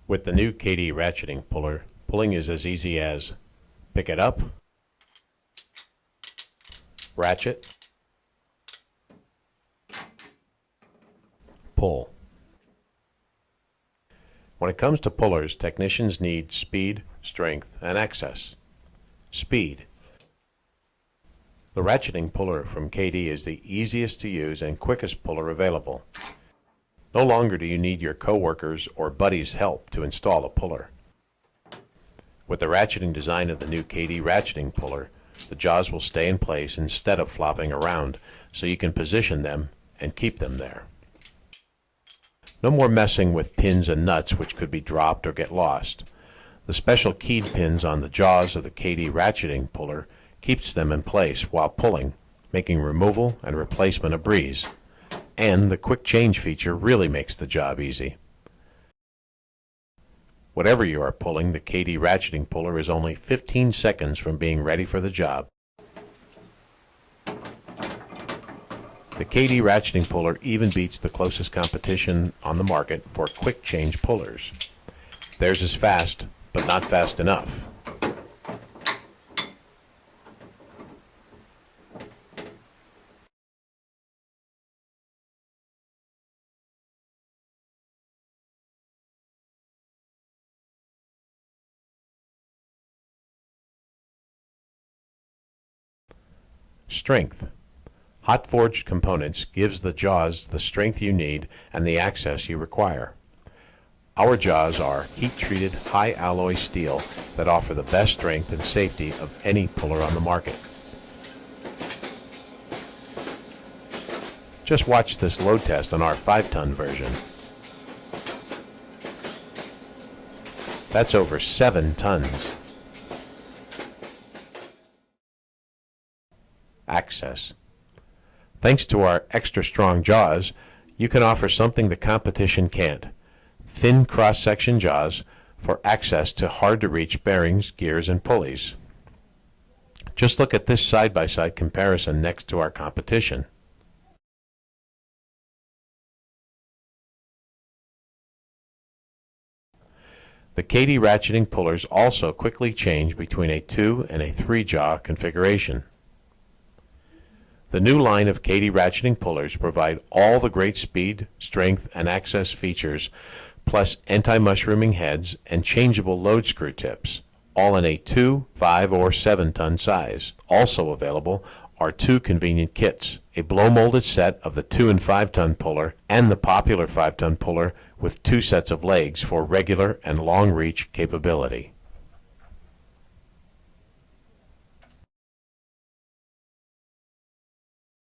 With the new KD ratcheting puller, pulling is as easy as pick it up, ratchet, pull. When it comes to pullers, technicians need speed, strength, and access. Speed. The ratcheting puller from KD is the easiest to use and quickest puller available. No longer do you need your coworkers or buddies' help to install a puller. With the ratcheting design of the new KD ratcheting puller, the jaws will stay in place instead of flopping around, so you can position them and keep them there. No more messing with pins and nuts which could be dropped or get lost. The special keyed pins on the jaws of the KD ratcheting puller keeps them in place while pulling, making removal and replacement a breeze. And the quick change feature really makes the job easy. Whatever you are pulling, the KD ratcheting puller is only 15 seconds from being ready for the job. The KD ratcheting puller even beats the closest competition on the market for quick change pullers. Theirs is fast, but not fast enough. Strength. Hot forged components gives the jaws the strength you need and the access you require. Our jaws are heat-treated high alloy steel that offer the best strength and safety of any puller on the market. Just watch this load test on our 5-ton version. That's over 7 tons. Access. Thanks to our extra strong jaws, you can offer something the competition can't. Thin cross-section jaws for access to hard-to-reach bearings, gears, and pulleys. Just look at this side-by-side comparison next to our competition. The KD ratcheting pullers also quickly change between a 2 and a 3 jaw configuration. The new line of KD ratcheting pullers provide all the great speed, strength, and access features, plus anti-mushrooming heads and changeable load screw tips, all in a 2, 5, or 7-ton size. Also available are 2 convenient kits, a blow-molded set of the 2 and 5-ton puller and the popular 5-ton puller with 2 sets of legs for regular and long-reach capability.